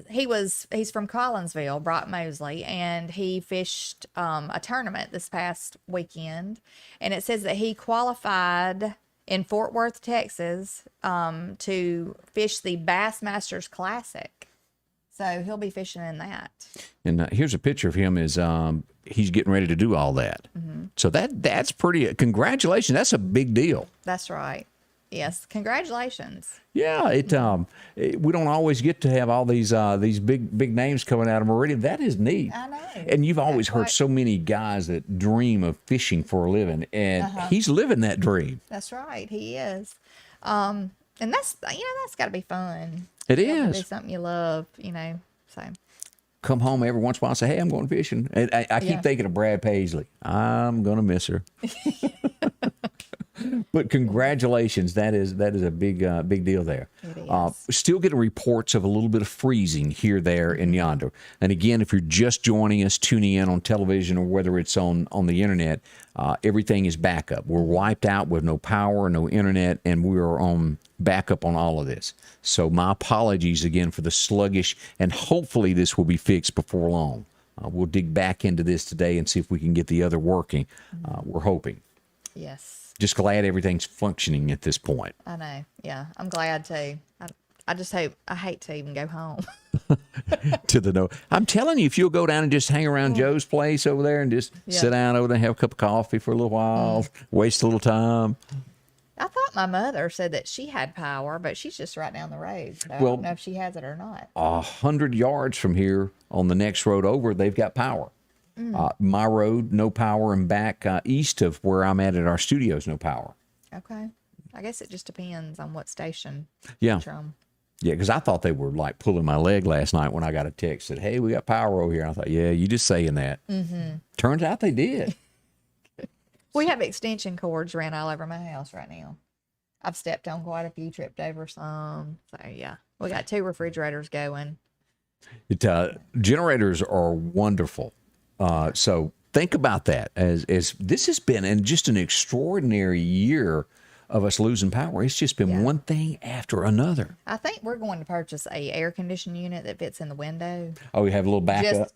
He's from Collinsville, Brock Mosley, and he fished a tournament this past weekend. And it says that he qualified in Fort Worth, Texas, to fish the Bassmasters Classic. So he'll be fishing in that. And here's a picture of him as he's getting ready to do all that. Mm-hmm. So that's pretty. Congratulations. That's a big deal. That's right. Yes. Congratulations. Yeah. We don't always get to have all these big names coming out of Meridian. That is neat. I know. And you've always heard so many guys that dream of fishing for a living, and he's living that dream. That's right. He is. And that's got to be fun. It is. Do something you love, so. Come home every once in a while and say, hey, I'm going fishing. And I keep thinking of Brad Paisley. I'm going to miss her. But congratulations. That is a big deal there. It is. Still getting reports of a little bit of freezing here, there, and yonder. And again, if you're just joining us, tuning in on television or whether it's on the internet, everything is backup. We're wiped out with no power, no internet, and we are on backup on all of this. So my apologies again for the sluggish, and hopefully this will be fixed before long. We'll dig back into this today and see if we can get the other working. We're hoping. Yes. Just glad everything's functioning at this point. I know. Yeah, I'm glad too. I just hope, I hate to even go home. I'm telling you, if you'll go down and just hang around Joe's place over there and just sit down over there and have a cup of coffee for a little while, waste a little time. I thought my mother said that she had power, but she's just right down the road. So I Well- don't know if she has it or not. 100 yards from here on the next road over, they've got power. My road, no power, and back east of where I'm at our studios, no power. Okay. I guess it just depends on what station. Yeah. you're from. Yeah, because I thought they were like pulling my leg last night when I got a text that, hey, we got power over here. I thought, yeah, you just saying that. Mm-hmm. Turns out they did. We have extension cords ran all over my house right now. I've stepped on quite a few, tripped over some. So, yeah. We got 2 refrigerators going. Generators are wonderful. So think about that as this has been just an extraordinary year of us losing power. It's just been one thing after another. I think we're going to purchase a air conditioning unit that fits in the window. Oh, we have a little backup.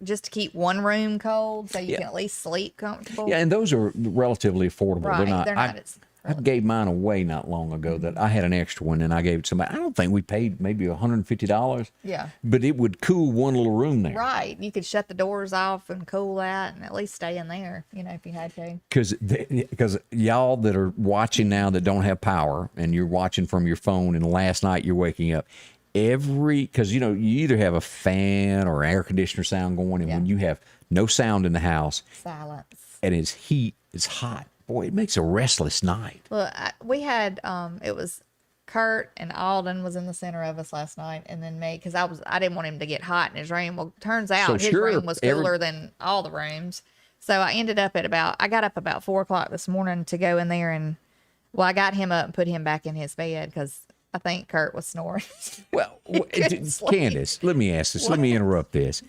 Just to keep one room cold so you can at least sleep comfortable. Yeah, and those are relatively affordable. Right. They're not I gave mine away not long ago that I had an extra one and I gave it to somebody. I don't think we paid maybe $150. Yeah. But it would cool one little room there. Right. You could shut the doors off and cool that and at least stay in there, if you had to. Because y'all that are watching now that don't have power and you're watching from your phone and last night you're waking up, because you either have a fan or air conditioner sound going, and when you have no sound in the house, silence, and it's heat, it's hot. Boy, it makes a restless night. Well, we had it was Kurt and Alden was in the center of us last night, and then me because I didn't want him to get hot in his room. Well, turns out his room was cooler than all the rooms, so I ended up I got up about 4 o'clock this morning to go in there and I got him up and put him back in his bed because I think Kurt was snoring. Well, Candace, let me ask this. Let me interrupt this.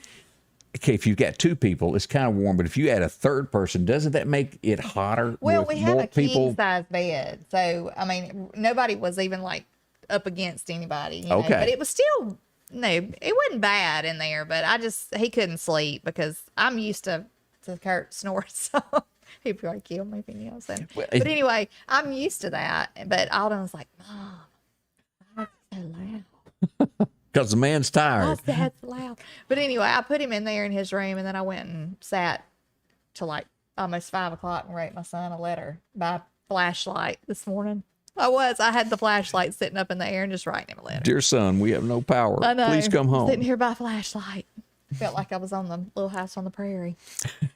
Okay, if you've got 2 people, it's kind of warm, but if you add a third person, doesn't that make it hotter? Well, we have a king size bed, so I mean, nobody was even like up against anybody. Okay, but it was still it wasn't bad in there, but he couldn't sleep because I'm used to Kurt snore, so he'd probably kill me if he yells. But anyway, I'm used to that. But Alden was like, "Mom, that's so loud." Because the man's tired. That's loud. But anyway, I put him in there in his room, and then I went and sat till like almost 5 o'clock and wrote my son a letter by flashlight this morning. I had the flashlight sitting up in the air and just writing him a letter. Dear son, we have no power. I know. Please come home. Sitting here by flashlight. Felt like I was on the Little House on the Prairie.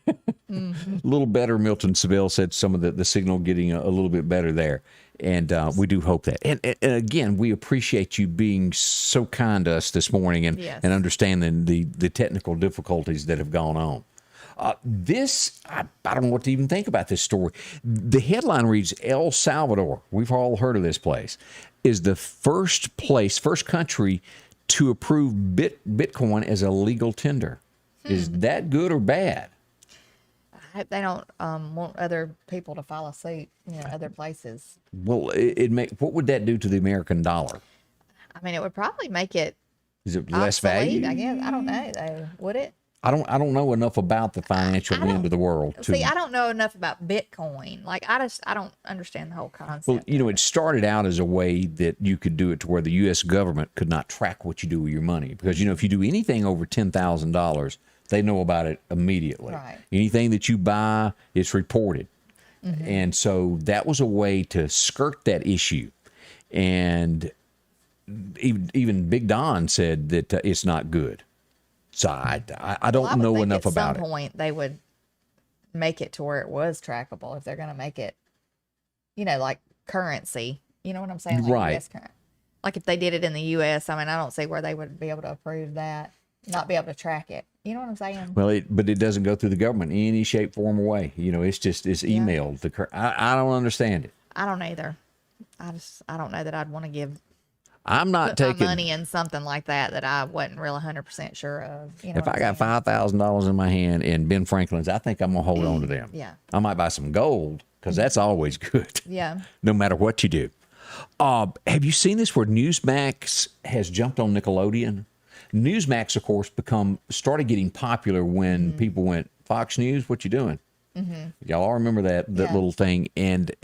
A little better. Milton Seville said some of the signal getting a little bit better there. And we do hope that. And again, we appreciate you being so kind to us this morning and understanding the technical difficulties that have gone on. I don't know what to even think about this story. The headline reads, El Salvador, we've all heard of this place, is the first country to approve Bitcoin as a legal tender. Is that good or bad? I hope they don't want other people to follow suit, other places. Well, what would that do to the American dollar? I mean, it would probably make it Is it less value? I guess. I don't know, though. Would it? I don't know enough about the financial end of the world. I don't know enough about Bitcoin. Like, I don't understand the whole concept. Well, it started out as a way that you could do it to where the U.S. government could not track what you do with your money. Because, if you do anything over $10,000, they know about it immediately. Right. Anything that you buy, it's reported. Mm-hmm. And so that was a way to skirt that issue. And even Big Don said that it's not good. So I don't know enough about it. At some point, they would make it to where it was trackable if they're going to make it, like currency. You know what I'm saying? Like right. US like if they did it in the U.S., I mean, I don't see where they would be able to approve that, not be able to track it. You know what I'm saying? Well, but it doesn't go through the government in any shape, form, or way. It's emailed. I don't understand it. I don't either. I don't know that I'd want to give. I'm not taking my money in something like that I wasn't really 100% sure of. If I got $5,000 in my hand in Ben Franklin's, I think I'm gonna hold on to them. Yeah. I might buy some gold because that's always good. Yeah. No matter what you do. Have you seen this where Newsmax has jumped on Nickelodeon? Newsmax, of course, started getting popular when people went, Fox News, what you doing? Y'all all remember that little thing. And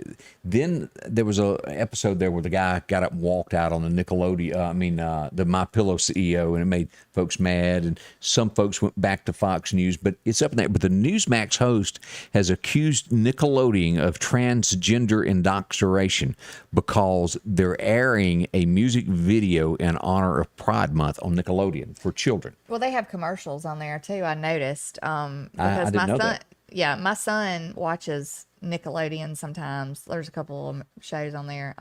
then there was a episode there where the guy got up and walked out on the Nickelodeon, the My Pillow CEO, and it made folks mad. And some folks went back to Fox News, but it's up in there. But the Newsmax host has accused Nickelodeon of transgender indoctrination because they're airing a music video in honor of Pride Month on Nickelodeon for children. Well, they have commercials on there too. I noticed I because didn't know that. Yeah, my son watches Nickelodeon sometimes. There's a couple of shows on there.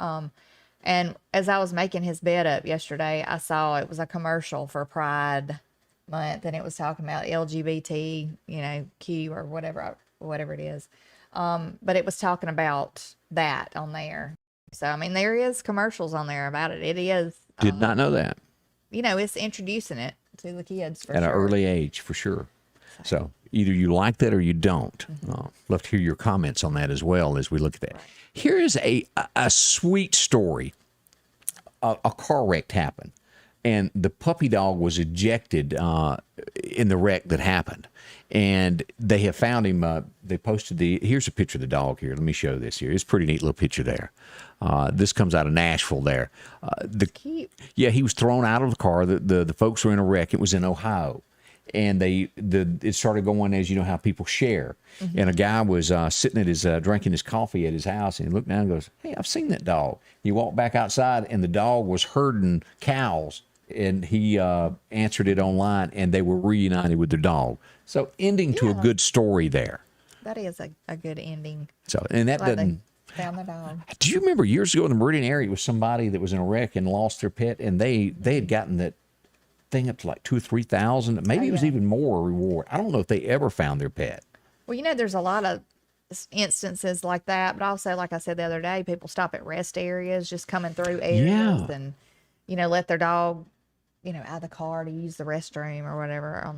And as I was making his bed up yesterday, I saw it was a commercial for Pride Month, and it was talking about LGBT, Q or whatever it is. But it was talking about that on there. So I mean, there is commercials on there about it. It is. Did not know that. It's introducing it to the kids at an early age, for sure. So either you like that or you don't. Love to hear your comments on that as well as we look at that. Here is a sweet story. A car wreck happened, and the puppy dog was ejected in the wreck that happened. And they have found him. They posted here's a picture of the dog here. Let me show this here. It's a pretty neat little picture there. This comes out of Nashville there. Cute. Yeah, he was thrown out of the car. The folks were in a wreck. It was in Ohio. And it started going as you know how people share. And a guy was sitting at his drinking his coffee at his house, and he looked down and goes, "Hey, I've seen that dog." He walked back outside, and the dog was herding cows, and he answered it online, and they were reunited with their dog. So ending to a good story there. That is a good ending. So and that Glad doesn't. they found the dog. Do you remember years ago in the Meridian area, it was somebody that was in a wreck and lost their pet, and they had gotten that thing up to like $2,000 or $3,000. Maybe it was even more reward. I don't know if they ever found their pet. Well, there's a lot of instances like that, but also, like I said the other day, people stop at rest areas, just coming through areas, and let their dog, out of the car to use the restroom or whatever.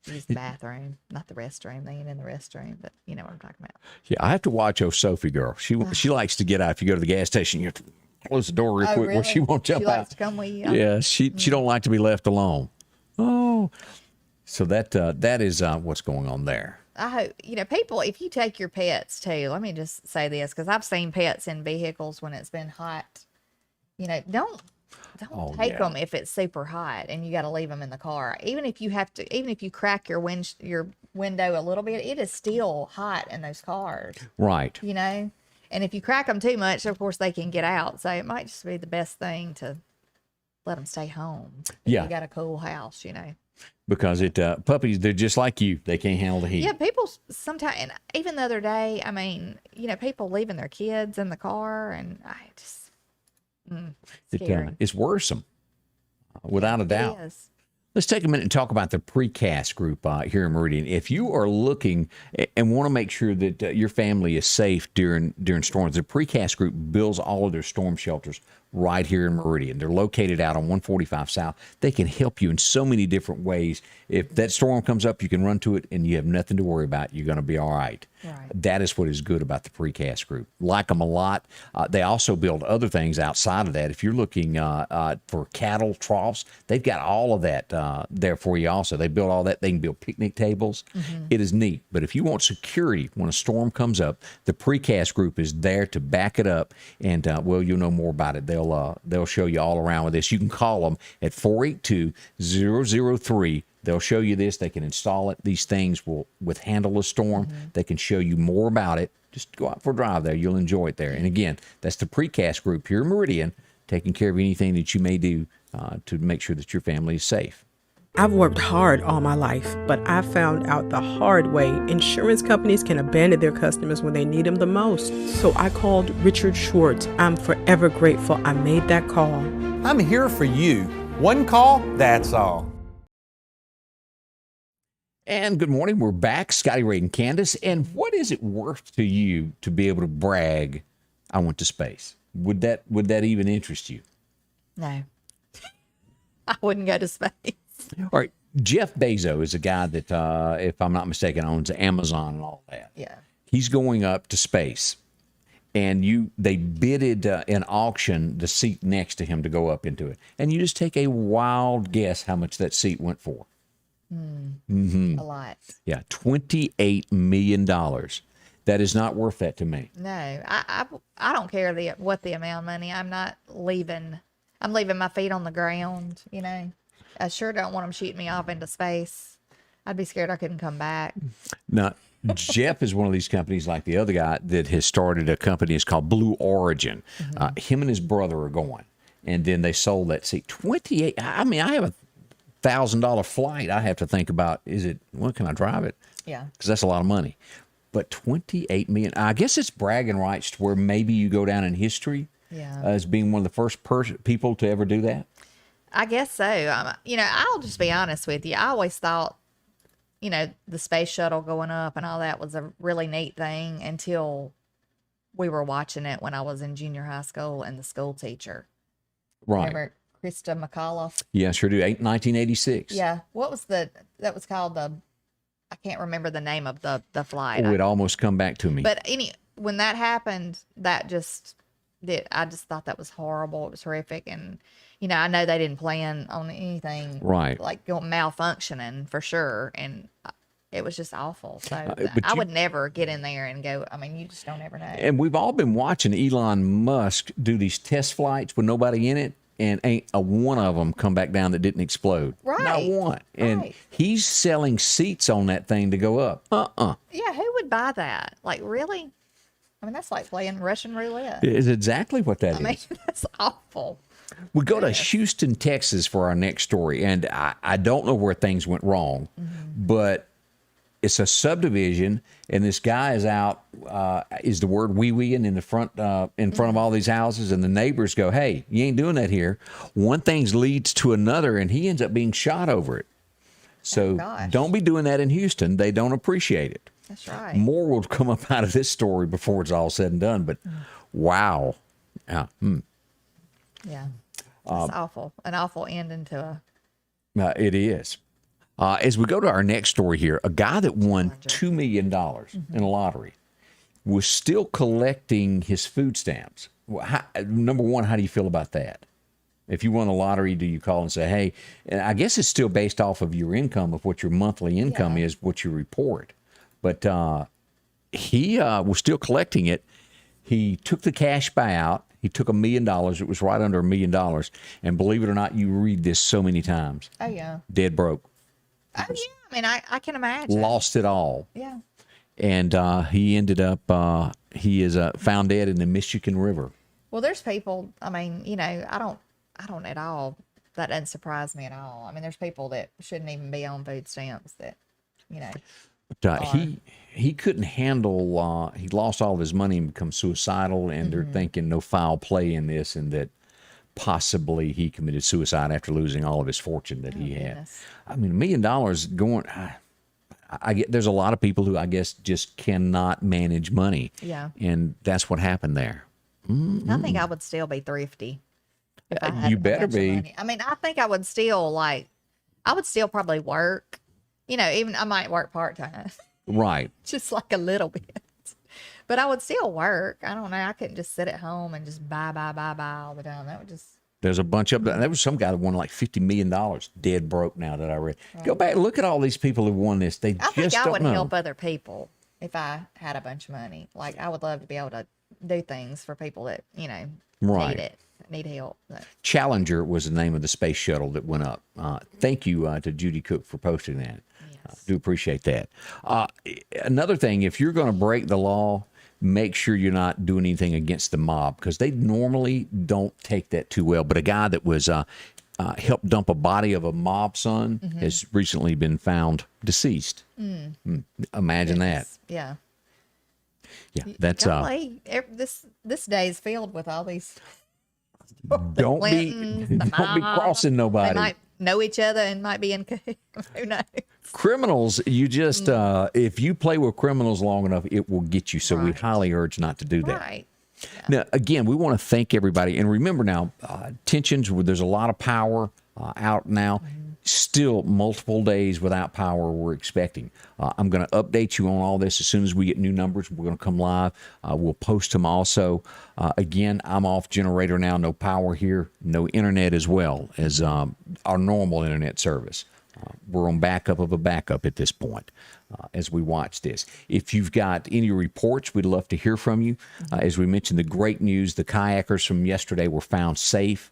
Use the bathroom, not the restroom. They ain't in the restroom, but you know what I'm talking about. Yeah, I have to watch Sophie girl. She likes to get out. If you go to the gas station, you have to close the door real quick really? where she won't jump She out. likes to come with you. Yeah, she don't like to be left alone. Oh, so that is what's going on there. I hope, people, if you take your pets too, let me just say this, because I've seen pets in vehicles when it's been hot. Don't take them if it's super hot and you got to leave them in the car. Even if you crack your window a little bit, it is still hot in those cars. Right. And if you crack them too much, of course they can get out. So it might just be the best thing to let them stay home. Yeah. You got a cool house, Because puppies, they're just like you. They can't handle the heat. Yeah, people sometimes, and even the other day, people leaving their kids in the car, and I just, scary. It's worrisome, without a doubt. It is. Let's take a minute and talk about the precast group here in Meridian. If you are looking and want to make sure that your family is safe during storms, the precast group builds all of their storm shelters right here in Meridian. They're located out on 145 South. They can help you in so many different ways. If that storm comes up, you can run to it and you have nothing to worry about. You're going to be all right. That is what is good about the precast group. Like them a lot. They also build other things outside of that. If you're looking for cattle troughs, they've got all of that there for you also. They build all that. They can build picnic tables. It is neat. But if you want security when a storm comes up, the precast group is there to back it up. And, you'll know more about it. They'll show you all around with this. You can call them at 482-003. They'll show you this. They can install it. These things will handle a storm. They can show you more about it. Just go out for a drive there. You'll enjoy it there. And again, that's the precast group here in Meridian, taking care of anything that you may do to make sure that your family is safe. I've worked hard all my life, but I found out the hard way insurance companies can abandon their customers when they need them the most. So I called Richard Schwartz. I'm forever grateful I made that call. I'm here for you. One call, that's all. And good morning. We're back. Scotty Ray and Candace. And what is it worth to you to be able to brag, I went to space? Would that even interest you? No. I wouldn't go to space. All right. Jeff Bezos is a guy that, if I'm not mistaken, owns Amazon and all that. Yeah. He's going up to space. And they bidded an auction the seat next to him to go up into it. And you just take a wild guess how much that seat went for. A lot. Yeah, $28 million. That is not worth that to me. No, I don't care what the amount of money. I'm leaving my feet on the ground, you know. I sure don't want them shooting me off into space. I'd be scared I couldn't come back. Now, Jeff is one of these companies like the other guy that has started a company. It's called Blue Origin. Him and his brother are going. And then they sold that seat. 28. I mean, I have a $1,000 flight. I have to think about, can I drive it? Yeah. Because that's a lot of money. But 28 million, I guess it's bragging rights to where maybe you go down in history as being one of the first people to ever do that. I guess so. I'll just be honest with you. I always thought, the space shuttle going up and all that was a really neat thing until we were watching it when I was in junior high school and the school teacher. Right. Remember Krista McAuliffe? Yeah, sure do. 1986. Yeah. What was that was called I can't remember the name of the flight. Oh, it almost come back to me. But when that happened, I just thought that was horrible. It was horrific. And, I know they didn't plan on anything right, like malfunctioning for sure. And it was just awful. So I would never get in there and go, you just don't ever know. And we've all been watching Elon Musk do these test flights with nobody in it. And ain't a one of them come back down that didn't explode. Right. Not one. And he's selling seats on that thing to go up. Yeah, who would buy that? Like, really? That's like playing Russian roulette. It's exactly what that is. That's awful. We go to Houston, Texas for our next story. And I don't know where things went wrong, but it's a subdivision, and this guy is out, is the word wee-weeing in front of all these houses, and the neighbors go, hey, you ain't doing that here. One thing leads to another, and he ends up being shot over it. So don't be doing that in Houston. They don't appreciate it. That's right. More will come up out of this story before it's all said and done, but wow. Yeah. It's awful. An awful ending to it is. As we go to our next story here, a guy that won $2 million in a lottery was still collecting his food stamps. Number one, how do you feel about that? If you won the lottery, do you call and say, hey, and I guess it's still based off of your income, of what your monthly income is, what you report. But he was still collecting it. He took the cash buyout. He took $1 million. It was right under $1 million. And believe it or not, you read this so many times. Oh, yeah. Dead broke. Oh, yeah. I can imagine. Lost it all. Yeah. And he ended up, he is found dead in the Michigan River. Well, there's people, I don't at all, that doesn't surprise me at all. There's people that shouldn't even be on food stamps that, But he couldn't handle, he lost all of his money and become suicidal, and they're thinking no foul play in this, and that possibly he committed suicide after losing all of his fortune that he had. Goodness. $1 million going, I get, there's a lot of people who I guess just cannot manage money. Yeah. And that's what happened there. I think I would still be thrifty. If I had You a better bunch of be. money. I think I would still probably work. Even I might work part-time. Right. Just like a little bit. But I would still work. I don't know. I couldn't just sit at home and just buy all the time. That would just... There's a bunch of them. There was some guy that won like $50 million, dead broke now that I read. Right. Go back, look at all these people who won this. I think I would know. help other people if I had a bunch of money. Like, I would love to be able to do things for people that, right. need help. Challenger was the name of the space shuttle that went up. Thank you to Judy Cook for posting that. Yes. Do appreciate that. Another thing, if you're going to break the law, make sure you're not doing anything against the mob, because they normally don't take that too well. But a guy that was helped dump a body of a mob son has recently been found deceased. Imagine that. Yeah. Yeah, that's this day is filled with all these. Don't be crossing nobody. They might know each other and might be in. Who knows? Criminals, you just if you play with criminals long enough, it will get you. So we highly urge not to do that. Right. Yeah. Now, again, we want to thank everybody, and remember now, tensions. There's a lot of power out now. Still multiple days without power we're expecting. I'm going to update you on all this as soon as we get new numbers. We're going to come live. We'll post them also. Again, I'm off generator now. No power here. No internet as well as our normal internet service. We're on backup of a backup at this point as we watch this. If you've got any reports, we'd love to hear from you. As we mentioned, the great news, the kayakers from yesterday were found safe.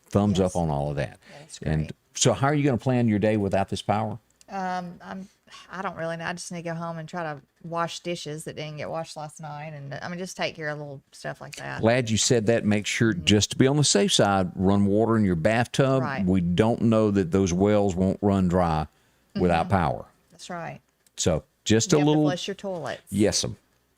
Thumbs up on all of that. That's great. And so how are you going to plan your day without this power? I don't really know. I just need to go home and try to wash dishes that didn't get washed last night. And just take care of little stuff like that. Glad you said that. Make sure, just to be on the safe side, run water in your bathtub. Right. We don't know that those wells won't run dry without power. That's right. So just You a have to little. flush your toilets. Yes,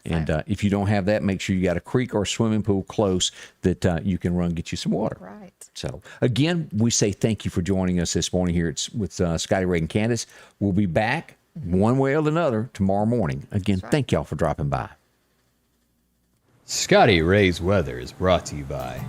and if you don't have that, make sure you got a creek or a swimming pool close that you can run, get you some water. Right. So, again, we say thank you for joining us this morning here with Scotty Ray and Candace. We'll be back one way or another tomorrow morning. Again, thank y'all for dropping by. Scotty Ray's Weather is brought to you by